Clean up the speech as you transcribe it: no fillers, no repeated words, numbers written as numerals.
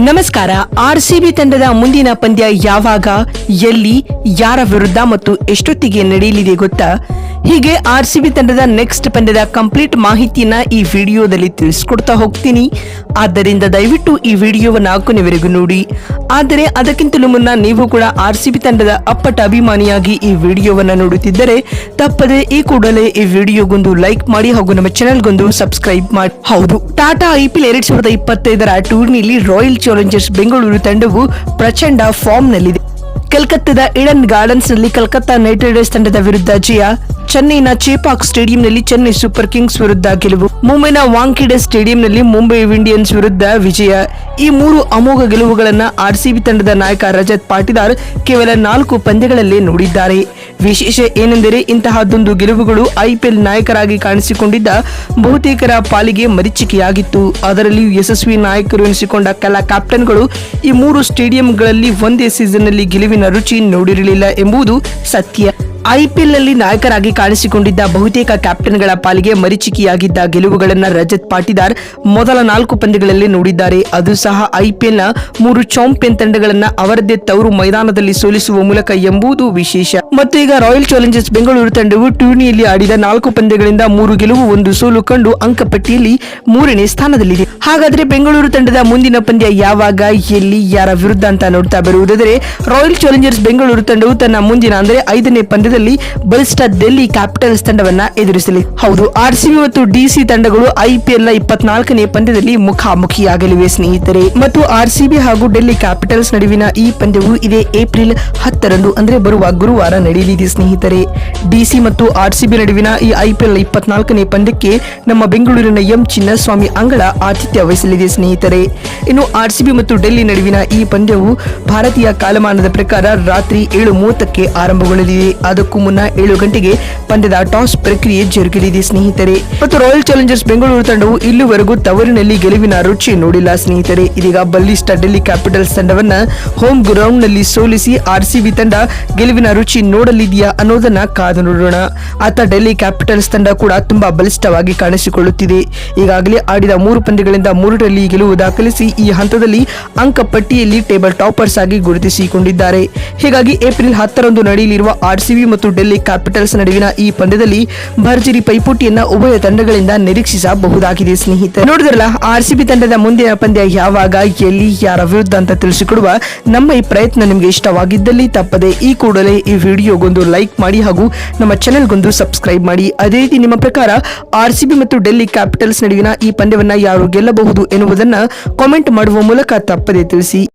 ನಮಸ್ಕಾರ. ಆರ್ಸಿಬಿ ತಂಡದ ಮುಂದಿನ ಪಂದ್ಯ ಯಾವಾಗ, ಎಲ್ಲಿ, ಯಾರ ವಿರುದ್ಧ ಮತ್ತು ಎಷ್ಟೊತ್ತಿಗೆ ನಡೆಯಲಿದೆ ಗೊತ್ತಾ? ಹೀಗೆ ಆರ್ಸಿಬಿ ತಂಡದ ನೆಕ್ಸ್ಟ್ ಪಂದ್ಯದ ಕಂಪ್ಲೀಟ್ ಮಾಹಿತಿಯನ್ನ ಈ ವಿಡಿಯೋದಲ್ಲಿ ತಿಳಿಸ್ಕೊಡ್ತಾ ಹೋಗ್ತೀನಿ. ಆದ್ದರಿಂದ ದಯವಿಟ್ಟು ಈ ವಿಡಿಯೋವನ್ನ ಕೊನೆವರೆಗೂ ನೋಡಿ. ಆದರೆ ಅದಕ್ಕಿಂತಲೂ ಮುನ್ನ ನೀವು ಕೂಡ ಆರ್ಸಿಬಿ ತಂಡದ ಅಪ್ಪಟ ಅಭಿಮಾನಿಯಾಗಿ ಈ ವಿಡಿಯೋವನ್ನ ನೋಡುತ್ತಿದ್ದರೆ ತಪ್ಪದೆ ಈ ಕೂಡಲೇ ಈ ವಿಡಿಯೋಗೊಂದು ಲೈಕ್ ಮಾಡಿ ಹಾಗೂ ನಮ್ಮ ಚಾನೆಲ್ಗೊಂದು ಸಬ್ಸ್ಕ್ರೈಬ್ ಮಾಡಿ. ಹೌದು, ಟಾಟಾ IPL 2025 ಟೂರ್ನಿಯಲ್ಲಿ ರಾಯಲ್ ಚಾಲೆಂಜರ್ಸ್ ಬೆಂಗಳೂರು ತಂಡವು ಪ್ರಚಂಡ ಫಾರ್ಮ್ ನಲ್ಲಿದೆ. ಕಲ್ಕತ್ತಾದ ಈಡನ್ ಗಾರ್ಡನ್ಸ್ ನಲ್ಲಿ ಕಲ್ಕತ್ತಾ ನೈಟ್ ರೈಡರ್ಸ್ ತಂಡದ ವಿರುದ್ಧ ಜಯ, ಚೆನ್ನೈನ ಚೇಪಾಕ್ ಸ್ಟೇಡಿಯಂನಲ್ಲಿ ಚೆನ್ನೈ ಸೂಪರ್ ಕಿಂಗ್ಸ್ ವಿರುದ್ಧ ಗೆಲುವು, ಮುಂಬೈನ ವಾಂಖೇಡೆ ಸ್ಟೇಡಿಯಂನಲ್ಲಿ ಮುಂಬೈ ಇಂಡಿಯನ್ಸ್ ವಿರುದ್ಧ ವಿಜಯ. ಈ ಮೂರು ಅಮೋಘ ಗೆಲುವುಗಳನ್ನು ಆರ್ಸಿಬಿ ತಂಡದ ನಾಯಕ ರಜತ್ ಪಾಟಿದಾರ್ ಕೇವಲ 4 ಪಂದ್ಯಗಳಲ್ಲೇ ನೋಡಿದ್ದಾರೆ. ವಿಶೇಷ ಏನೆಂದರೆ ಇಂತಹದ್ದೊಂದು ಗೆಲುವುಗಳು IPL ನಾಯಕರಾಗಿ ಕಾಣಿಸಿಕೊಂಡಿದ್ದ ಬಹುತೇಕರ ಪಾಲಿಗೆ ಮರೀಚಿಕೆಯಾಗಿತ್ತು. ಅದರಲ್ಲಿಯೂ ಯಶಸ್ವಿ ನಾಯಕರು ಎನಿಸಿಕೊಂಡ ಕೆಲ ಕ್ಯಾಪ್ಟನ್ಗಳು ಈ 3 ಸ್ಟೇಡಿಯಂಗಳಲ್ಲಿ ಒಂದೇ ಸೀಸನ್ನಲ್ಲಿ ಗೆಲುವಿನ ರುಚಿ ನೋಡಿರಲಿಲ್ಲ ಎಂಬುದು ಸತ್ಯ. IPL ನಲ್ಲಿ ನಾಯಕರಾಗಿ ಕಾಣಿಸಿಕೊಂಡಿದ್ದ ಬಹುತೇಕ ಕ್ಯಾಪ್ಟನ್ಗಳ ಪಾಲಿಗೆ ಮರೀಚಿಕೆಯಾಗಿದ್ದ ಗೆಲುವುಗಳನ್ನು ರಜತ್ ಪಾಟಿದಾರ್ ಮೊದಲ 4 ಪಂದ್ಯಗಳಲ್ಲಿ ನೋಡಿದ್ದಾರೆ. ಅದು ಸಹ IPL ನ 3 ಚಾಂಪಿಯನ್ ತಂಡಗಳನ್ನ ಅವರದ್ದೇ ತವರು ಮೈದಾನದಲ್ಲಿ ಸೋಲಿಸುವ ಮೂಲಕ ಎಂಬುದು ವಿಶೇಷ. ಮತ್ತು ಈಗ ರಾಯಲ್ ಚಾಲೆಂಜರ್ಸ್ ಬೆಂಗಳೂರು ತಂಡವು ಟೂರ್ನಿಯಲ್ಲಿ ಆಡಿದ 4 ಪಂದ್ಯಗಳಿಂದ 3 ಗೆಲುವು 1 ಸೋಲು ಕಂಡು ಅಂಕಪಟ್ಟಿಯಲ್ಲಿ 3ನೇ ಸ್ಥಾನದಲ್ಲಿದೆ. ಹಾಗಾದ್ರೆ ಬೆಂಗಳೂರು ತಂಡದ ಮುಂದಿನ ಪಂದ್ಯ ಯಾವಾಗ, ಎಲ್ಲಿ, ಯಾರ ವಿರುದ್ಧ ಅಂತ ನೋಡ್ತಾ ಬರುವುದಾದರೆ ರಾಯಲ್ ಚಾಲೆಂಜರ್ಸ್ ಬೆಂಗಳೂರು ತಂಡವು ತನ್ನ ಮುಂದಿನ ಅಂದರೆ 5ನೇ ಪಂದ್ಯದಲ್ಲಿ ಬಲಿಷ್ಠ ಡೆಲ್ಲಿ ಕ್ಯಾಪಿಟಲ್ಸ್ ತಂಡವನ್ನ ಎದುರಿಸಲಿದೆ. ಹೌದು, ಆರ್ಸಿಬಿ ಮತ್ತು DC ತಂಡಗಳು IPL ನ 24ನೇ ಪಂದ್ಯದಲ್ಲಿ ಮುಖಾಮುಖಿಯಾಗಲಿವೆ ಸ್ನೇಹಿತರೆ. ಮತ್ತು ಆರ್ಸಿಬಿ ಹಾಗೂ ಡೆಲ್ಲಿ ಕ್ಯಾಪಿಟಲ್ಸ್ ನಡುವಿನ ಈ ಪಂದ್ಯವು ಇದೇ ಏಪ್ರಿಲ್ 10ರಂದು ಅಂದ್ರೆ ಬರುವ ಗುರುವಾರ ನಡೆಯಲಿದೆ ಸ್ನೇಹಿತರೆ. DC ಮತ್ತು ಆರ್ಸಿಬಿ ನಡುವಿನ ಈ IPL 24ನೇ ಪಂದ್ಯಕ್ಕೆ ನಮ್ಮ ಬೆಂಗಳೂರಿನ ಚಿನ್ನಸ್ವಾಮಿ ಅಂಗಳ ಆತಿಥ್ಯ ವಹಿಸಲಿದೆ ಸ್ನೇಹಿತರೆ. ಇನ್ನು ಆರ್ಸಿಬಿ ಮತ್ತು ಡೆಲ್ಲಿ ನಡುವಿನ ಈ ಪಂದ್ಯವು ಭಾರತೀಯ ಕಾಲಮಾನದ ಪ್ರಕಾರ ರಾತ್ರಿ 7:30ಕ್ಕೆ ಆರಂಭಗೊಳ್ಳಲಿದೆ. ಅದಕ್ಕೂ ಮುನ್ನ 7 ಗಂಟೆಗೆ ಪಂದ್ಯದ ಟಾಸ್ ಪ್ರಕ್ರಿಯೆ ಜರುಗಲಿದೆ ಸ್ನೇಹಿತರೆ. ಮತ್ತು ರಾಯಲ್ ಚಾಲೆಂಜರ್ಸ್ ಬೆಂಗಳೂರು ತಂಡವು ಇಲ್ಲಿವರೆಗೂ ತವರಿನಲ್ಲಿ ಗೆಲುವಿನ ರುಚಿ ನೋಡಿಲ್ಲ ಸ್ನೇಹಿತರೆ. ಇದೀಗ ಬಲಿಷ್ಠ ಡೆಲ್ಲಿ ಕ್ಯಾಪಿಟಲ್ಸ್ ತಂಡವನ್ನ ಹೋಮ್ ಗ್ರೌಂಡ್ ನಲ್ಲಿ ಸೋಲಿಸಿ ಆರ್ಸಿಬಿ ತಂಡ ಗೆಲುವಿನ ರುಚಿ ನೋಡಲಿದೆಯಾ ಅನ್ನೋದನ್ನ ಕಾದು ನೋಡೋಣ. ಆತ ಡೆಲ್ಲಿ ಕ್ಯಾಪಿಟಲ್ಸ್ ತಂಡ ಕೂಡ ತುಂಬಾ ಬಲಿಷ್ಠವಾಗಿ ಕಾಣಿಸಿಕೊಳ್ಳುತ್ತಿದೆ. ಈಗಾಗಲೇ ಆಡಿದ 3 ಪಂದ್ಯಗಳಿಂದ 3ರಲ್ಲಿ ಗೆಲುವು ದಾಖಲಿಸಿ ಈ ಹಂತದಲ್ಲಿ ಅಂಕ ಪಟ್ಟಿಯಲ್ಲಿ ಟೇಬಲ್ ಟಾಪರ್ಸ್ ಆಗಿ ಗುರುತಿಸಿಕೊಂಡಿದ್ದಾರೆ. ಹೀಗಾಗಿ ಏಪ್ರಿಲ್ 10ರಂದು ನಡೆಯಲಿರುವ ಆರ್ಸಿಬಿ ಮತ್ತು ಡೆಲ್ಲಿ ಕ್ಯಾಪಿಟಲ್ಸ್ ನಡುವಿನ ಈ ಪಂದ್ಯದಲ್ಲಿ ಭರ್ಜರಿ ಪೈಪೋಟಿಯನ್ನ ಉಭಯ ತಂಡಗಳಿಂದ ನಿರೀಕ್ಷಿಸಬಹುದಾಗಿದೆ ಸ್ನೇಹಿತರೆ. ನೋಡಿದ್ರಲ್ಲ, ಆರ್ಸಿಬಿ ತಂಡದ ಮುಂದಿನ ಪಂದ್ಯ ಯಾವಾಗ, ಎಲ್ಲಿ, ಯಾರ ವಿರುದ್ಧ ಅಂತ ತಿಳಿಸಿಕೊಡುವ ನಮ್ಮ ಈ ಪ್ರಯತ್ನ ನಿಮಗೆ ಇಷ್ಟವಾಗಿದ್ದಲ್ಲಿ ತಪ್ಪದೆ ಈ ಕೂಡಲೇ ಈ ವಿಡಿಯೋಗೊಂದು ಲೈಕ್ ಮಾಡಿ ಹಾಗೂ ನಮ್ಮ ಚಾನೆಲ್ಗೊಂದು ಸಬ್ಸ್ಕ್ರೈಬ್ ಮಾಡಿ. ಅದೇ ರೀತಿ ನಿಮ್ಮ ಪ್ರಕಾರ ಆರ್ಸಿಬಿ ಮತ್ತು ಡೆಲ್ಲಿ ಕ್ಯಾಪಿಟಲ್ಸ್ ನಡುವಿನ ಈ ಪಂದ್ಯವನ್ನ ಯಾರು ಗೆಲ್ಲಬಹುದು ಎನ್ನುವುದನ್ನ ಕಾಮೆಂಟ್ ಮಾಡುವ ಮೂಲಕ ತಪ್ಪದೆ ತಿಳಿಸಿ.